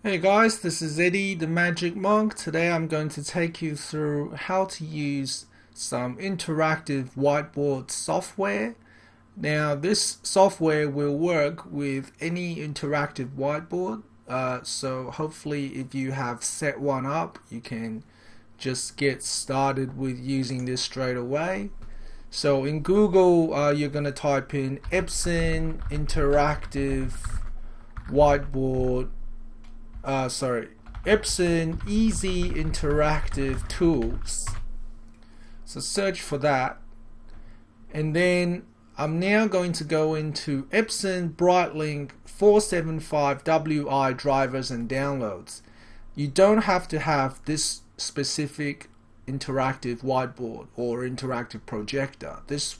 Hey guys, this is Eddie the Magic Monk. Today I'm going to take you through how to use some interactive whiteboard software. Now this software will work with any interactive whiteboard. So hopefully if you have set one up, you can just get started with using this straight away. So in Google, you're going to type in Epson interactive whiteboard Epson Easy Interactive Tools. So search for that, and then I'm now going to go into Epson Brightlink 475WI drivers and downloads. You don't have to have this specific interactive whiteboard or interactive projector. This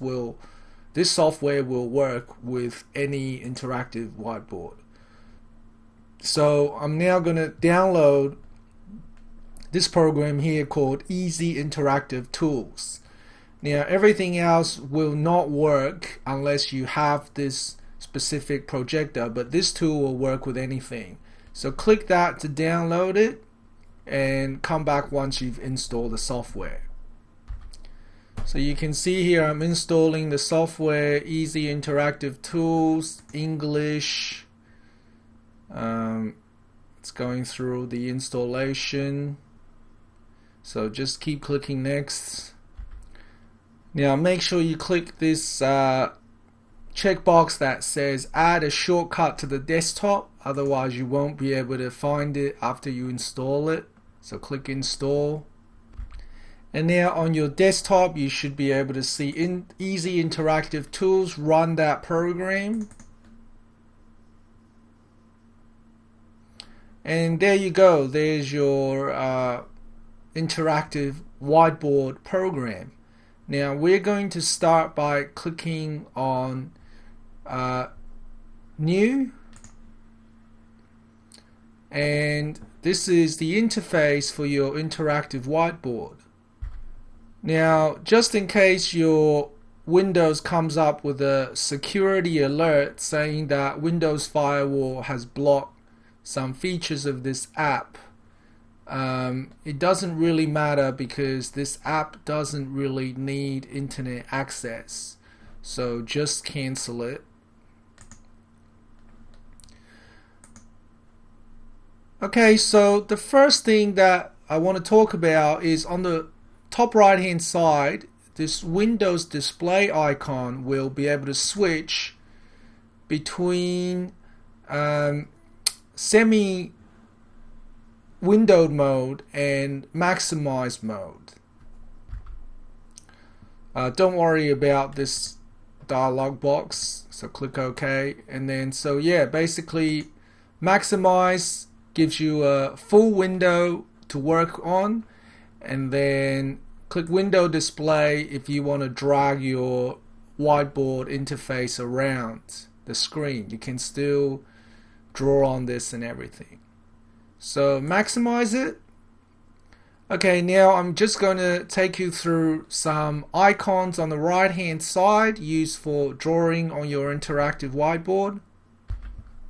software will work with any interactive whiteboard. So I'm now going to download this program here called Easy Interactive Tools. Now everything else will not work unless you have this specific projector, but this tool will work with anything. So click that to download it and come back once you've installed the software. So you can see here I'm installing the software Easy Interactive Tools English. It's going through the installation, so just keep clicking next. Now make sure you click this checkbox that says add a shortcut to the desktop, otherwise you won't be able to find it after you install it. So click install, and now on your desktop you should be able to see Easy Interactive Tools. Run that program. And there you go, there's your interactive whiteboard program. Now we're going to start by clicking on new, and this is the interface for your interactive whiteboard. Now just in case your Windows comes up with a security alert saying that Windows Firewall has blocked some features of this app, it doesn't really matter because this app doesn't really need internet access, so just cancel it. Okay, so the first thing that I want to talk about is on the top right hand side, this Windows display icon will be able to switch between semi-windowed mode and maximized mode. Don't worry about this dialog box, so click OK, and then basically maximize gives you a full window to work on, and then click window display if you want to drag your whiteboard interface around the screen. You can still draw on this and everything. So maximize it. Okay, now I'm just going to take you through some icons on the right hand side used for drawing on your interactive whiteboard.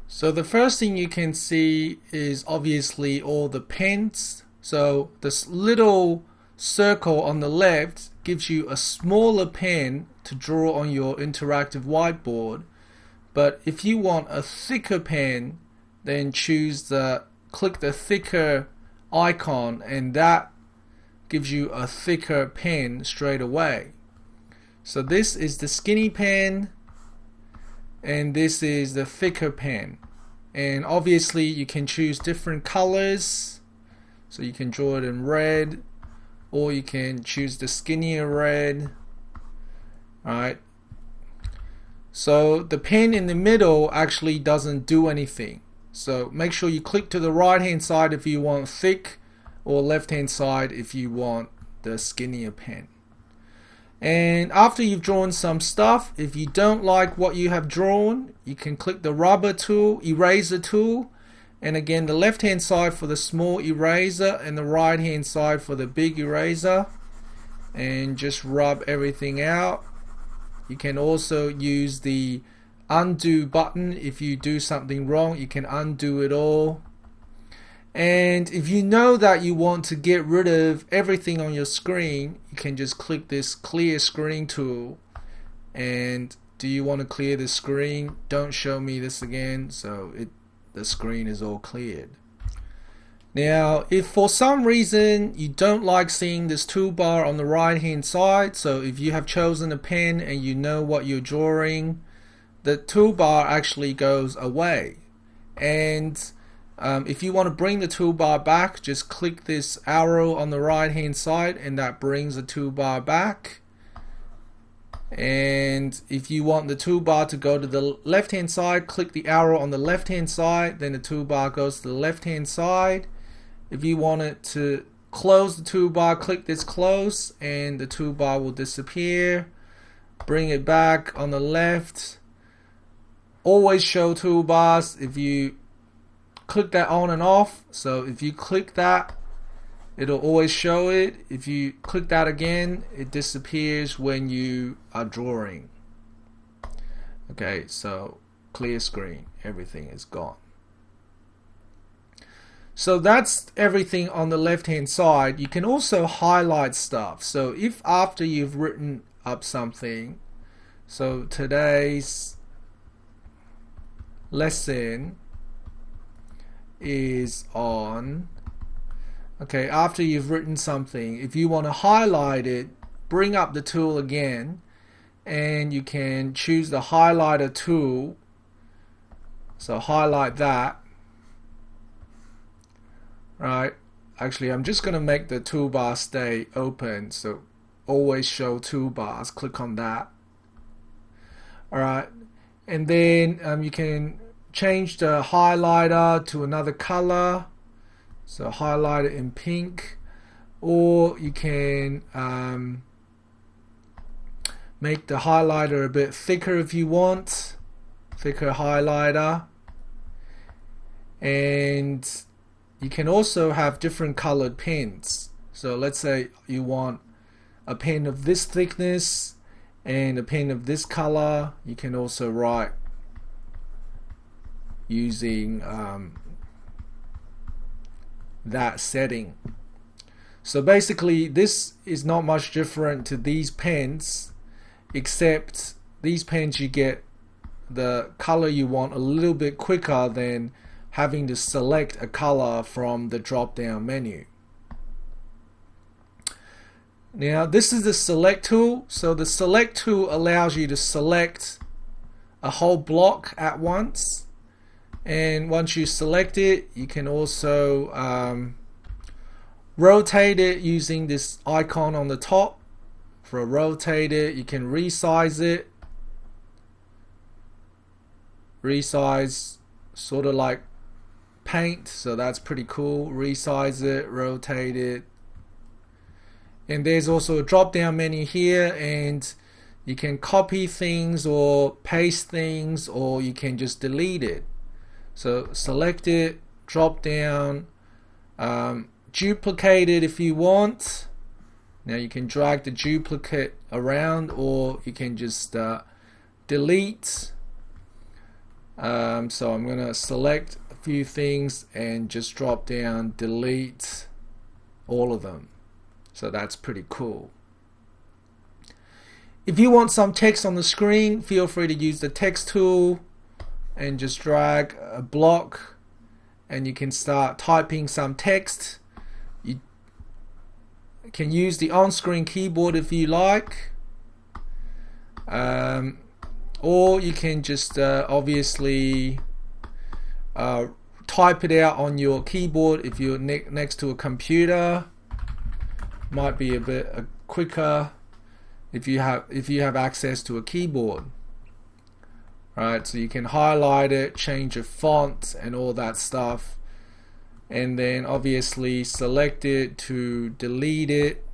So the first thing you can see is obviously all the pens. So this little circle on the left gives you a smaller pen to draw on your interactive whiteboard. But if you want a thicker pen, then click the thicker icon, and that gives you a thicker pen straight away. So this is the skinny pen, and this is the thicker pen. And obviously you can choose different colors, so you can draw it in red, or you can choose the skinnier red. Alright. So the pen in the middle actually doesn't do anything. So make sure you click to the right hand side if you want thick, or left hand side if you want the skinnier pen. And after you've drawn some stuff, if you don't like what you have drawn, you can click the rubber tool, eraser tool, and again the left hand side for the small eraser and the right hand side for the big eraser, and just rub everything out. You can also use the undo button. If you do something wrong, you can undo it all. And if you know that you want to get rid of everything on your screen, you can just click this clear screen tool. And do you want to clear the screen? Don't show me this again. So the screen is all cleared. Now, if for some reason you don't like seeing this toolbar on the right hand side, so if you have chosen a pen and you know what you're drawing, the toolbar actually goes away. And if you want to bring the toolbar back, just click this arrow on the right hand side and that brings the toolbar back. And if you want the toolbar to go to the left hand side, click the arrow on the left hand side, then the toolbar goes to the left hand side. If you want it to close the toolbar, click this close and the toolbar will disappear. Bring it back on the left. Always show toolbars. If you click that on and off, so if you click that, it'll always show it. If you click that again, it disappears when you are drawing. Okay, so clear screen, everything is gone. So that's everything on the left hand side. You can also highlight stuff. So if after you've written up something, so today's lesson is on, okay, after you've written something, if you want to highlight it, bring up the tool again and you can choose the highlighter tool. So highlight that. Right, actually I'm just gonna make the toolbar stay open, so always show toolbars. Click on that. Alright, and then you can change the highlighter to another color, so highlight it in pink, or you can make the highlighter a bit thicker if you want, thicker highlighter. And you can also have different colored pens. So let's say you want a pen of this thickness and a pen of this color. You can also write using that setting. So basically this is not much different to these pens, except these pens you get the color you want a little bit quicker than having to select a color from the drop down menu. Now this is the select tool. So the select tool allows you to select a whole block at once, and once you select it, you can also rotate it using this icon on the top. For a rotate it, you can resize it, resize sort of like paint, so that's pretty cool. Resize it, rotate it, and there's also a drop down menu here, and you can copy things or paste things, or you can just delete it. So select it, drop down, duplicate it if you want. Now you can drag the duplicate around, or you can just delete. So I'm gonna select few things and just drop down, delete all of them. So that's pretty cool. If you want some text on the screen, feel free to use the text tool and just drag a block and you can start typing some text. You can use the on-screen keyboard if you like, or you can just obviously type it out on your keyboard if you're next to a computer. Might be a bit quicker if you have access to a keyboard. Right, so you can highlight it, change your font and all that stuff, and then obviously select it to delete it.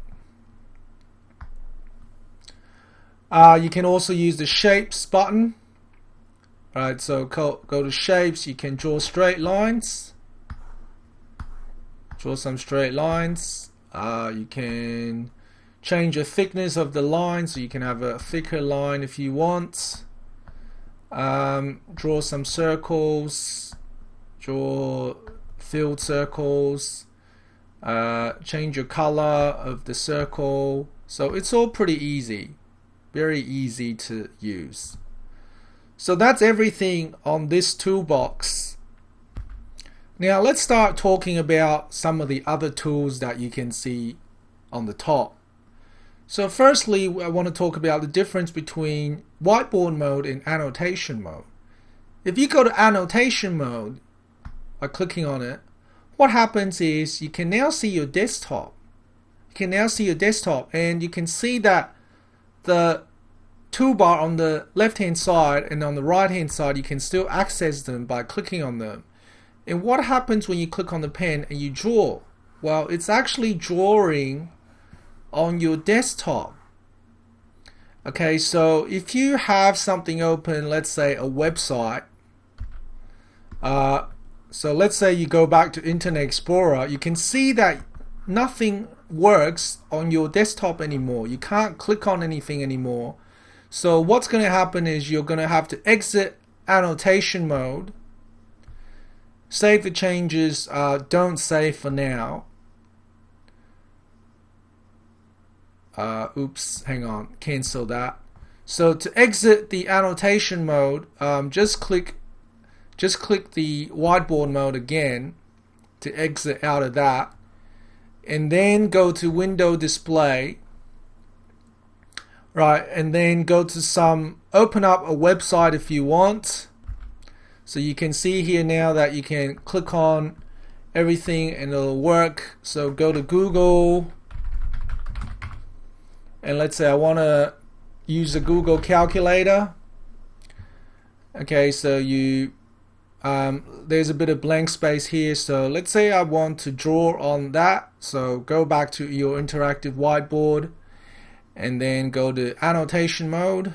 You can also use the shapes button. Right, so go to shapes, you can draw straight lines. Draw some straight lines. You can change the thickness of the line, so you can have a thicker line if you want. Draw some circles, draw filled circles, change your color of the circle. So it's all pretty easy, very easy to use. So that's everything on this toolbox. Now let's start talking about some of the other tools that you can see on the top. So firstly, I want to talk about the difference between whiteboard mode and annotation mode. If you go to annotation mode by clicking on it, what happens is you can now see your desktop. You can now see your desktop, and you can see that the toolbar on the left hand side and on the right hand side, you can still access them by clicking on them. And what happens when you click on the pen and you draw? Well, it's actually drawing on your desktop. Okay, so if you have something open, let's say a website, so let's say you go back to Internet Explorer, you can see that nothing works on your desktop anymore. You can't click on anything anymore. So what's going to happen is you're going to have to exit annotation mode, save the changes, don't save for now. Oops, hang on, cancel that. So to exit the annotation mode, just click the whiteboard mode again to exit out of that, and then go to window display, right, and then go to open up a website if you want. So you can see here now that you can click on everything and it'll work. So go to Google, and let's say I want to use a Google calculator. Okay, so there's a bit of blank space here. So let's say I want to draw on that. So go back to your interactive whiteboard and then go to annotation mode.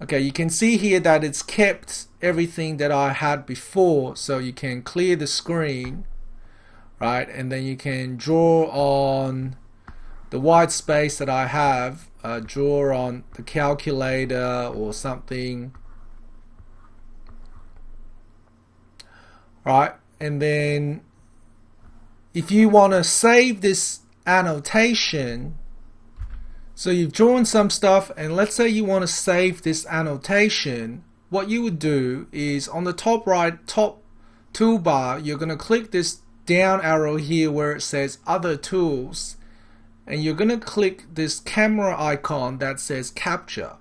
Okay, you can see here that it's kept everything that I had before. So you can clear the screen, right, and then you can draw on the white space that I have, draw on the calculator or something, right? And then if you want to save this annotation, so you've drawn some stuff, and let's say you want to save this annotation, what you would do is on the top toolbar, you're going to click this down arrow here where it says other tools, and you're going to click this camera icon that says capture.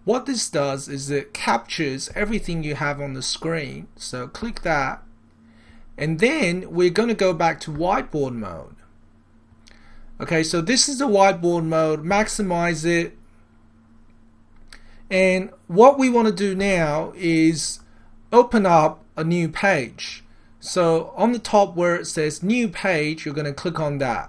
What this does is it captures everything you have on the screen. So click that, and then we're going to go back to whiteboard mode. Okay, so this is the whiteboard mode. Maximize it, and what we want to do now is open up a new page. So on the top where it says new page, you're going to click on that.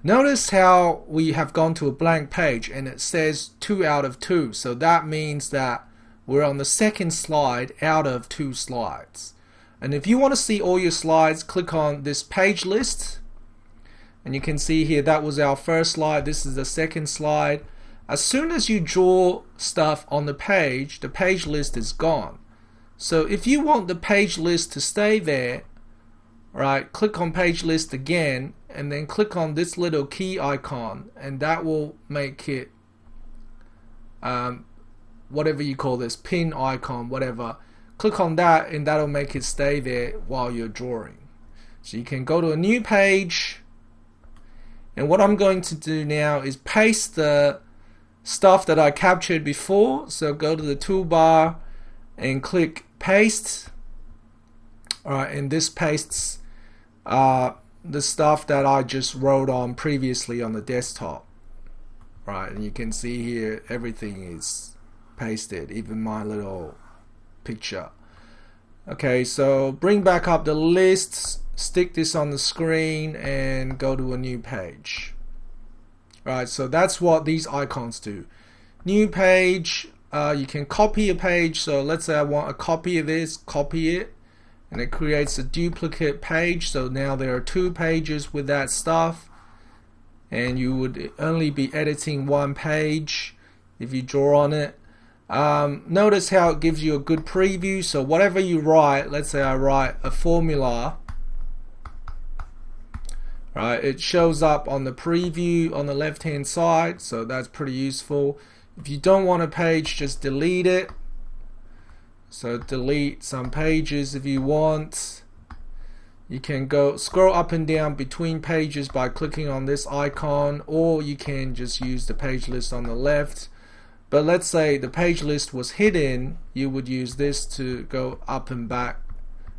Notice how we have gone to a blank page and it says 2 out of 2. So that means that we're on the second slide out of 2 slides. And if you want to see all your slides, click on this page list. And you can see here that was our first slide. This is the second slide. As soon as you draw stuff on the page list is gone. So if you want the page list to stay there, right, click on page list again, and then click on this little key icon, and that will make it whatever you call this, pin icon, whatever. Click on that and that'll make it stay there while you're drawing. So you can go to a new page, and what I'm going to do now is paste the stuff that I captured before. So go to the toolbar and click paste. Alright, and this pastes the stuff that I just wrote on previously on the desktop. Right, and you can see here everything is pasted, even my little picture. Okay, so bring back up the lists, stick this on the screen, and go to a new page. Right, so that's what these icons do. New page, you can copy a page. So let's say I want a copy of this, copy it, and it creates a duplicate page. So now there are 2 pages with that stuff, and you would only be editing 1 page if you draw on it. Notice how it gives you a good preview. So whatever you write, let's say I write a formula, right, it shows up on the preview on the left hand side, so that's pretty useful. If you don't want a page, just delete it. So delete some pages if you want. You can go scroll up and down between pages by clicking on this icon, or you can just use the page list on the left. But let's say the page list was hidden, you would use this to go up and back,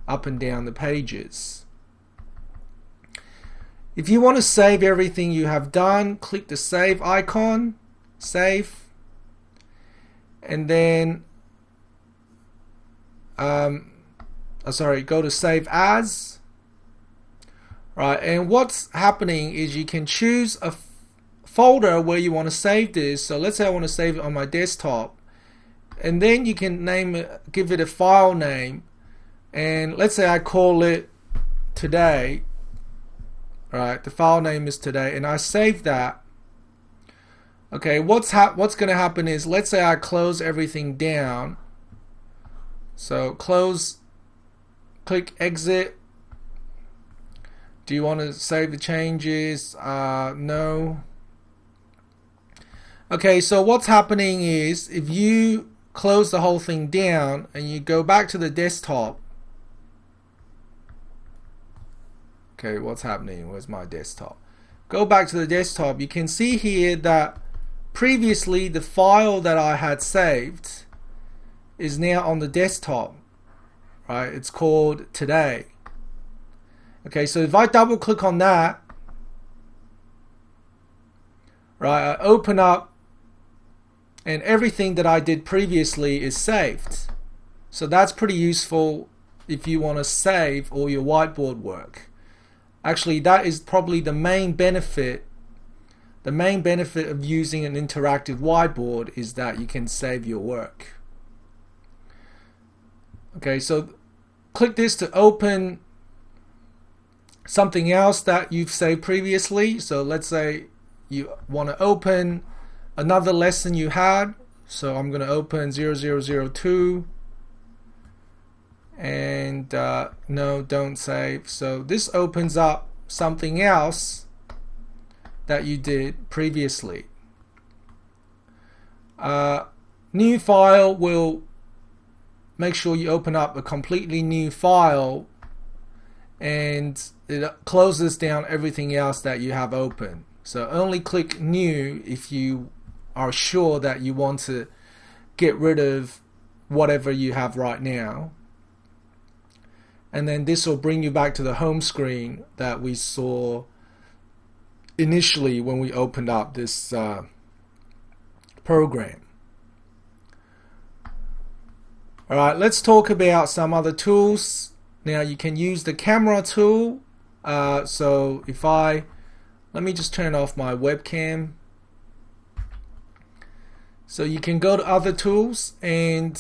up and down the pages. If you want to save everything you have done, click the save icon, save, and then go to save as. Right, and what's happening is you can choose a folder where you want to save this. So let's say I want to save it on my desktop, and then you can name it, give it a file name, and let's say I call it today. Right, the file name is today, and I save that. Okay, what's going to happen is, let's say I close everything down. So close, click exit. Do you want to save the changes? No. Okay, so what's happening is, if you close the whole thing down and you go back to the desktop, okay, what's happening? Where's my desktop? Go back to the desktop. You can see here that previously the file that I had saved is now on the desktop, right? It's called today. Okay, so if I double click on that, right, I open up, and everything that I did previously is saved. So that's pretty useful if you want to save all your whiteboard work. Actually, that is probably the main benefit. The main benefit of using an interactive whiteboard is that you can save your work. Okay, so click this to open something else that you've saved previously. So let's say you want to open another lesson you had. So I'm going to open 0002, and no, don't save. So this opens up something else that you did previously. New file will make sure you open up a completely new file, and it closes down everything else that you have open. So only click new if you are sure that you want to get rid of whatever you have right now. And then this will bring you back to the home screen that we saw initially when we opened up this program. Alright, let's talk about some other tools. Now you can use the camera tool. So if let me just turn off my webcam. So you can go to other tools, and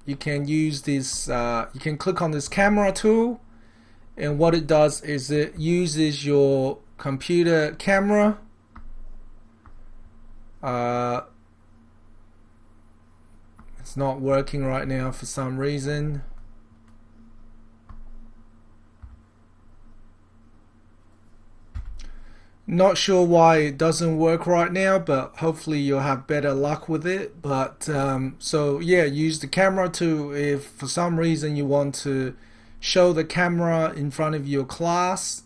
you can use this, you can click on this camera tool, and what it does is it uses your computer camera. It's not working right now for some reason. Not sure why it doesn't work right now, but hopefully you'll have better luck with it. But so yeah, use the camera to, if for some reason you want to show the camera in front of your class.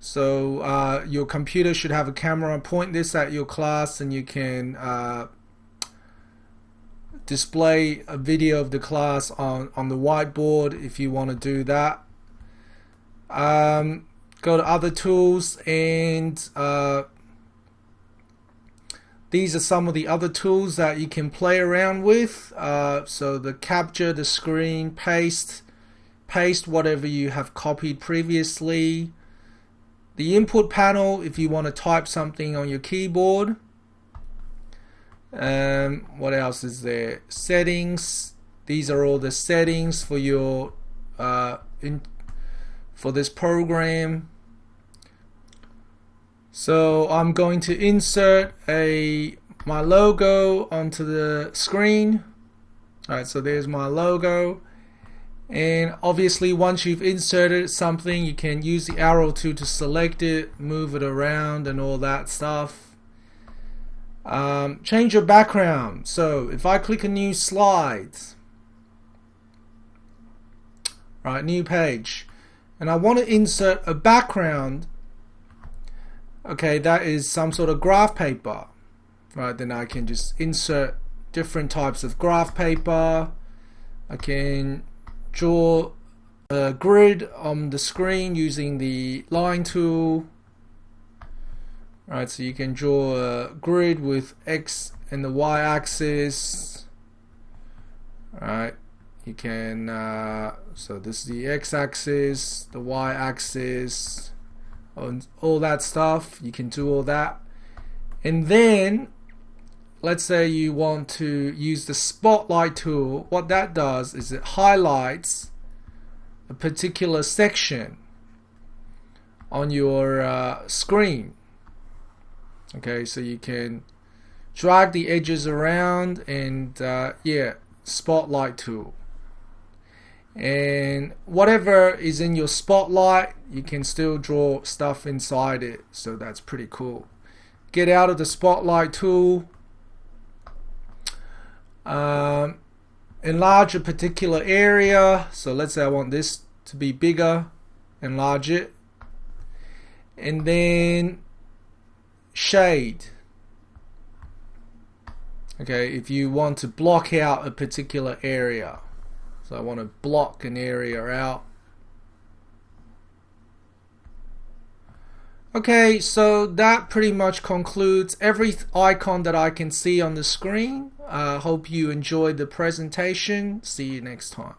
So your computer should have a camera. Point this at your class, and you can display a video of the class on the whiteboard if you want to do that. Go to other tools, and these are some of the other tools that you can play around with. So the capture the screen, paste whatever you have copied previously. The input panel if you want to type something on your keyboard. What else is there? Settings. These are all the settings for your for this program. So I'm going to insert a my logo onto the screen. Alright, so there's my logo. And obviously once you've inserted something, you can use the arrow tool to select it, move it around and all that stuff. Change your background. So if I click a new slide, right, new page, and I want to insert a background, okay, that is some sort of graph paper, right, then I can just insert different types of graph paper. I can draw a grid on the screen using the line tool. Right, so you can draw a grid with X and the Y axis. Right, you can so this is the X axis, the Y axis, and all that stuff. You can do all that. And then let's say you want to use the spotlight tool. What that does is it highlights a particular section on your screen. Okay, so you can drag the edges around and yeah, spotlight tool. And whatever is in your spotlight, you can still draw stuff inside it. So that's pretty cool. Get out of the spotlight tool. Enlarge a particular area. So let's say I want this to be bigger. Enlarge it. And then shade. Okay, if you want to block out a particular area. So I want to block an area out. Okay, so that pretty much concludes every icon that I can see on the screen. Hope you enjoyed the presentation. See you next time.